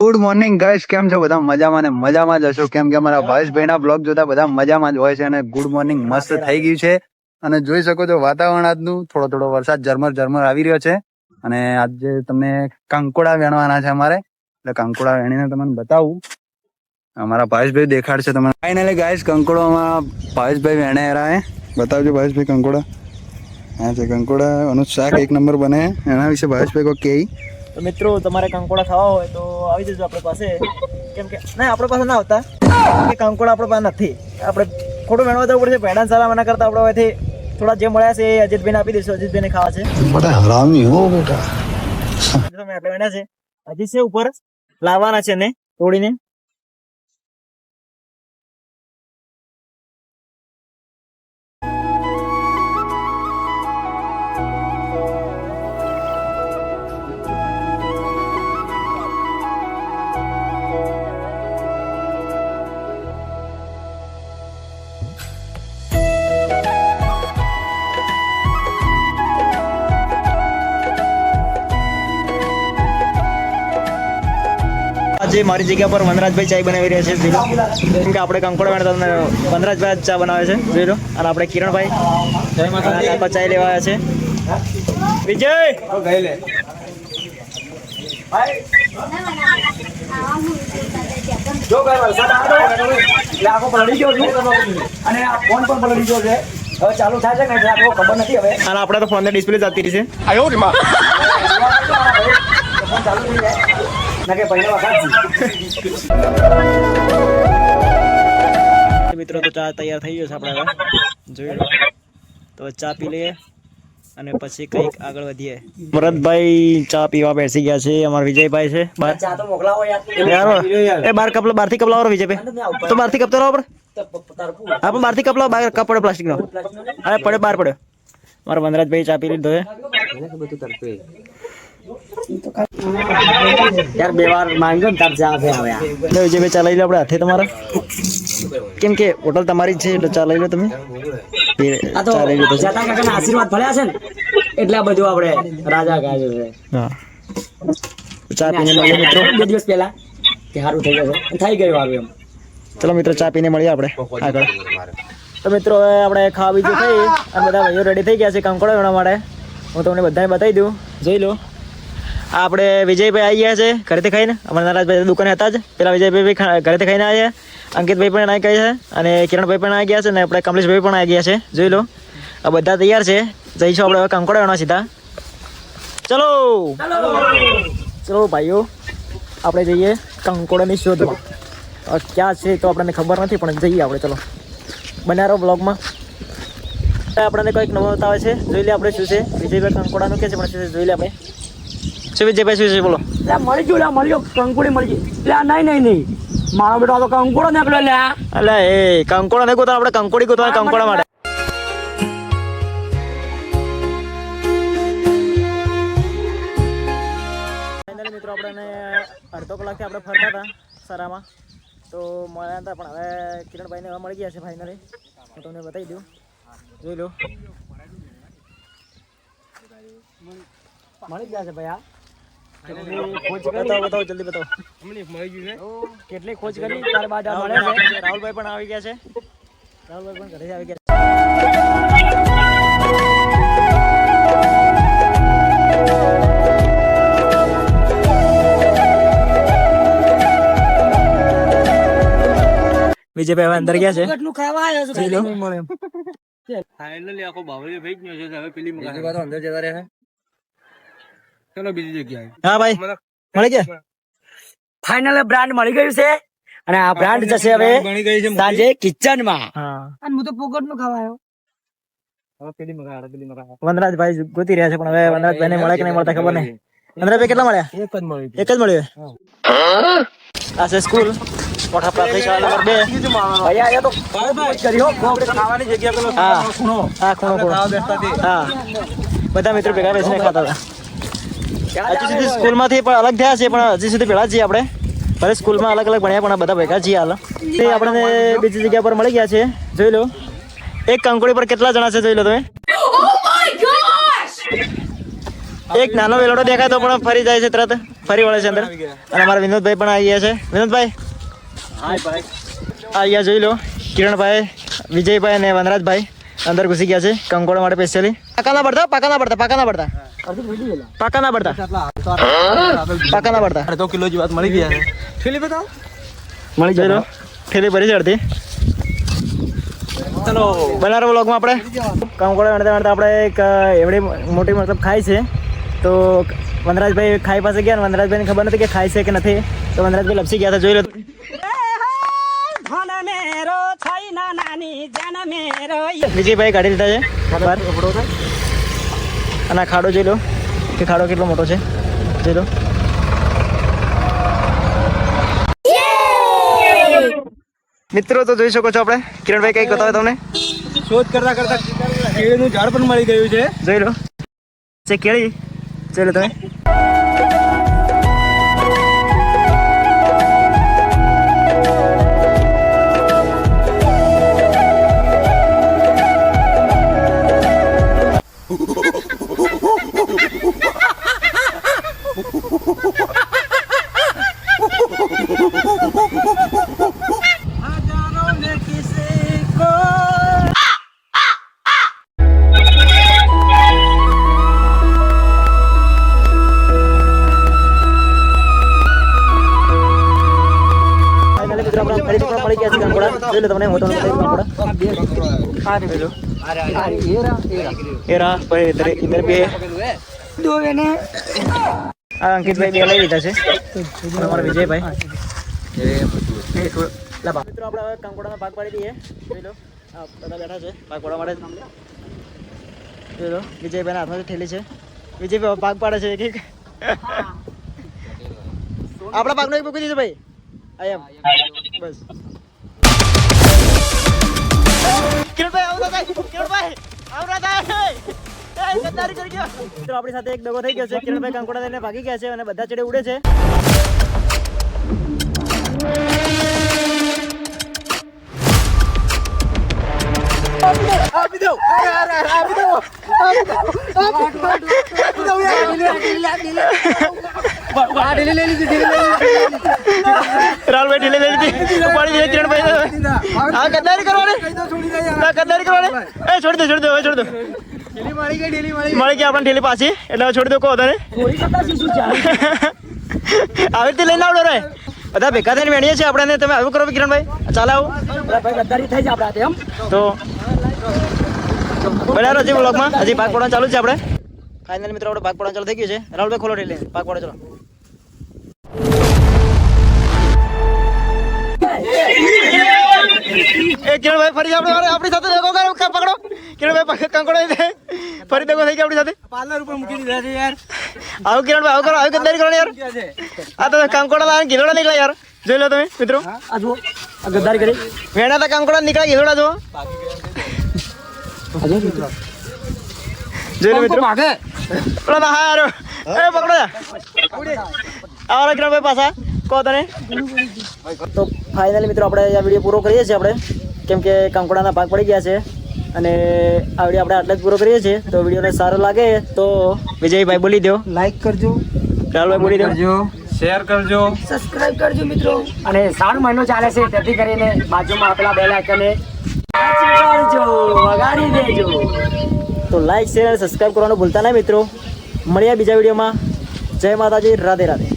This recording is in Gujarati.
ગુડ મોર્નિંગ ગાઈસ, કેમ છો બધા? મજામાં ને મજામાં જ હશો, કેમ કે અમારા ભાવેશભાઈના બ્લોગ જોતા બધા મજામાં જ હોય છે. અને ગુડ મોર્નિંગ મસ્ત થઈ ગયું છે. અને જોઈ શકો છો વાતાવરણ આજનું, થોડો થોડો વરસાદ ઝરમર આવી રહ્યો છે. અને આજે તમને કંકોડા વેણવાના છે અમારે, એટલે કંકોડા વેણીને તમને બતાવું. અમારા ભાવેશભાઈ દેખાડશે તમને. ફાઇનલી ગાઈસ, કંકોડામાં ભાવેશભાઈ વેણે રહ્યા હે. બતાવજો ભાવેશભાઈ કંકોડા. હા છે કંકોડા, એનું શાક એક નંબર બને. એના વિશે ભાવેશભાઈ કોઈ કહે? તો મિત્રો, તમારે કંકોડા ખાવા હોય તો આવી જજો આપણી પાસે. કેમ કે ના, આપણી પાસે ના આવતા, કે કંકોડા આપણી પાસે નથી. આપણે ખોટું વેણવા જવું પડશે. ભેડા સારા મના કરતા આપણે હોયથી થોડા જે મળ્યા છે એ અજીતભાઈને આપી દઈશું. અજીતભાઈને ખાવા છે. બડા હરામી હો બેટા. તમે આટલા વેણ્યા છે, હજી છે ઉપર લાવવાના છે ને તોડીને. આજે મારી જગ્યા પર વનરાજભાઈ ચાય બનાવી રહ્યા છે, જોઈ લો. કેમ કે આપણે કંકોડા વેણતા વનરાજભાઈ ચા બનાવે છે, જોઈ લો. અને આપણે કિરણભાઈ ચાય લેવા આવ્યા છે. વિજય ચાલુ થાય છે ને ખબર નથી હવે. અને આપણે તો ફોન ની ડિસ્પ્લે જતી રહી છે. ચાલુ થઈ જાય કે પહેલા મિત્રો, તો ચા તૈયાર થઈ ગયો છે આપણે. હવે જોઈ લો. તો ચા પી લઈએ અને પછી કંઈક આગળ વધીએ. ભરતભાઈ ચા પીવા બેસી ગયા છે. અમારા વિજયભાઈ છે બહાર. ચા તો મોકલાવો યાર, એ બાર કપલા બહારથી કપલાવો વિજયભાઈ. તો બહારથી કપતો રહો આપણે. હા, પણ બહારથી કપલાવો. બહાર કપ પડ્યો પ્લાસ્ટિકનો. અરે પડ્યો, બહાર પડ્યો. મારા વનરાજભાઈ ચા પી લીધો છે. યાર બે વાર માંગ્યો ને તાર ચા આવે. વિજયભાઈ ચા લઈ લો આપણે હાથે તમારા. કેમ કે હોટલ તમારી જ છે, એટલે ચા લઈ લો તમે. આ તો જતા કાકાના આશીર્વાદ ભળ્યા છે ને, એટલે આ બધું આપણે રાજા ગાયો છે. હા, ચા પીને મળીએ મિત્રો. 2 દિવસ પહેલા કે સારું થઈ ગયું છે, થઈ ગયું આવ્યું એમ. ચલો મિત્રો, ચા પીને મળીએ આપણે આગળ. તો મિત્રો, હવે આપણે ખાવા બીજું ખાઈ અને બધા ભાઈઓ રેડી થઈ ગયા છે કંકોડા વેણવા માટે. હું તમને બધાને બતાવી દઉં, જોઈ લો. આ આપણે વિજયભાઈ આવી ગયા છે ઘરેથી ખાઈને. અમારા નરાજભાઈ દુકાને હતા જ. પેલા વિજયભાઈ ઘરેથી ખાઈને આવ્યા. અંકિતભાઈ પણ આવી ગયા છે અને કિરણભાઈ પણ આવી ગયા છે અને આપણે કમલેશભાઈ પણ આવી ગયા છે, જોઈ લો. આ બધા તૈયાર છે. જઈશું આપણે હવે કંકોડા વેણવા સીધા. ચલો ચલો ભાઈઓ, આપણે જઈએ કંકોડાની શોધમાં. ક્યાં છે તો આપણને ખબર નથી, પણ જઈએ આપણે. ચલો, બનારો બ્લોગમાં આપણને કંઈક નવો બતાવે છે. જોઈ લે આપણે શું છે. વિજયભાઈ કંકોડાનું કે છે, પણ શું છે જોઈ લે આપણે. શું વિજયભાઈ શું છે બોલો? મળી ગયું, મળ્યો કંકુડી મળી ગઈ. નહીં મારો બેટો આ તો કંકોડો નીકળ્યો લ્યા. એટલે એ કંકોડા નહીં ગોતવા, આપણે કંકોડી ગોતવા કંકોડા માટે. ફાઇનલી મિત્રો, આપણે અડધો કલાકથી આપણે ફરતા હતા સરામાં, તો મળ્યા હતા. પણ હવે કિરણભાઈને હવે મળી ગયા છે ફાઇનલી. હું તમને બતાવી દઉં, જોઈ લો. મળી ગયા છે ભાઈ. આ બતાવો જલ્દી બતાવો. કેટલી ખોજ કરી ત્યારબાદ આ મળે છે. રાહુલભાઈ પણ આવી ગયા છે. રાહુલભાઈ પણ ઘરે આવી ગયા છે. વિજયભાઈ હવે અંદર ગયા છે. કેટલું ખાવા આવ્યો છે જોઈ લો. ફાઇનલી આખો બાવળીઓ ભેગ ગયો છે. હવે પેલી મગાવી અંદર જતા રહે. ચલો બીજી જગ્યાએ. હા ભાઈ, મળી ગયા. ફાઇનલ બ્રાન્ડ મળી ગયું છે અને આ બ્રાન્ડ જશે હવે સાંજે કિચનમાં. હા, અને હું તો પોકટ નું ખાવાયો. હવે પેલી મગાવે. વનરાજભાઈ ગોતી રહ્યા છે, પણ હવે વનરાજભાઈને મળે કે નહીં મળતા ખબર નહીં. વનરાજભાઈ કેટલા મળ્યા? એક જ મળી. એક જ મળ્યું. આ છે સ્કૂલ, મોટા પ્રાથમિક શાળા નંબર 2. ભાઈ આ તો કર્યો ખાવાની જગ્યા પેલો હા ખૂણો. હા, ખૂણો. હા, બધા મિત્રો ભેગા બેસીને ખાતા હતા. હજી સુધી સ્કૂલમાંથી પણ અલગ થયા છે, પણ હજી સુધી ભેળા છીએ આપણે. ભલે સ્કૂલમાં અલગ અલગ ભણ્યા, પણ બધા ભેગા છીએ હાલ. તે આપણને બીજી જગ્યા પર મળી ગયા છે, જોઈ લો. એક કંકોડી પર કેટલા જણા છે જોઈ લો તમે. એક નાનો વેલોડો દેખાય તો પણ ફરી જાય છે તરત. ફરી વળે છે અંદર. અને અમારા વિનોદભાઈ પણ આવી ગયા છે. વિનોદભાઈ આ અહીંયા જોઈ લો, કિરણભાઈ, વિજયભાઈ અને વનરાજભાઈ અંદર ઘૂસી ગયા છે કંકોડા માટે સ્પેશિયલી. પાકા ના પડતા. પાકા ના પડતા. અડધો કિલો જેવા મળી ગયા છે. ઠેલી બતાવો. મળી જોઈ લો, ઠેલી ભરી છે અડધી. ચલો બનારો વ્લોગમાં આપણે કંકોડા વણતા આપણે એક એવડી મોટી મતલબ ખાય છે. તો વનરાજભાઈ ખાઈ પાસે ગયા, વનરાજભાઈને ખબર નથી કે ખાય છે કે નથી. તો વનરાજભાઈ લપસી ગયા હતા, જોઈ લો. વિજયભાઈ કાઢી લીધા છે બહાર. અને આ ખાડો જોઈ લો કે ખાડો કેટલો મોટો છે, જોઈ લો. મિત્રો તો જોઈ શકો છો આપણે. કિરણભાઈ કઈક બતાવે તમને. શોધ કરતા કરતા કેળીનું ઝાડ પણ મળી ગયું છે. જોઈ લો છે કેળી, જોઈ લો તમે. જોઈ લો તમને મોટો અંકિતભાઈ બે લઈ લીધા છે. અમારા વિજયભાઈ મિત્રો આપણે હવે કંકોડાનો ભાગ પાડી દઈએ. જોઈ લો બધા બેઠા છે ભાગ પાડવા માટે. જોઈ લો વિજયભાઈના હાથમાં ઠેલી છે. વિજયભાઈ ભાગ પાડે છે એક. આપણા ભાગનો એક મૂકી દીધો ભાઈ. બસ આપણી સાથે એક દગો થઈ ગયો છે. કિરણભાઈ કંકોડા લઈને ભાગી ગયા છે અને બધા ચડે ઉડે છે. રાહુલભાઈ ઢીલે લઈ લીધી, ઉપાડી દીધી કિરણભાઈ. હા ગદ્દારી કરવાની, ગદ્દારી કરવાની. એ છોડી દો છોડી દો. મળી ગઈ આપણને ઢીલી પાછી, એટલે છોડી દો. કહો તને આવી રીતે લઈને આવડો રે. બધા ભેગા થઈને મેળીએ છીએ આપણે. તમે આવું કરો કિરણભાઈ, ચાલે આવું તો બરાબર. હજી વ્લોગમાં હજી ભાગ પડવાનું ચાલુ છે આપણે. ફાઇનલ મિત્રો આપણે ભાગ પડવાનું ચાલુ થઈ ગયું છે. રાહુલભાઈ ખોલો ઢીલે, ભાગ પડો ચલો. કિરણભાઈ ફરી આપણી સાથે દગો પકડો. કિરણભાઈ કંકોડો ફરી દગો થઈ ગયો આપણી સાથે. પાર્લર ઉપર મૂકી દીધા છે યાર. આવું કિરણભાઈ આવું કરો, આવી ગદ્દારી કરો યાર. આ તો કંકોડા લાવે ગીલોડા નીકળ્યા યાર. જોઈ લો તમે મિત્રો, ગદ્દારી કરી વેણા તો કંકોડા નીકળ્યા ગીલોડા જો. જોઈ લો મિત્રો. હા યાર એ પકડો આવો કિરણભાઈ પાછા. કહો તને તો ફાઇનલી મિત્રો આપણે આ વિડીયો પૂરો કરીએ છીએ આપણે, કેમ કે કંકોડાના ભાગ પડી ગયા છે. અને આ વિડીયો આપણે આટલા જ પૂરો કરીએ છીએ. તો વિડીયોને સારો લાગે તો વિજયભાઈ બોલી દો, લાઈક કરજો, રાહુલભાઈ બોલી દો, શેર કરજો, સબસ્ક્રાઇબ કરજો મિત્રો. અને 3 મહિનો ચાલે છે તેથી કરીને બાજુમાં આપેલા બેલ આઇકનને કરજો, વગાડી દેજો. તો લાઈક શેર અને સબસ્ક્રાઇબ કરવાનું ભૂલતા નહીં મિત્રો. મળ્યા બીજા વિડીયોમાં. જય માતાજી, રાધે રાધે.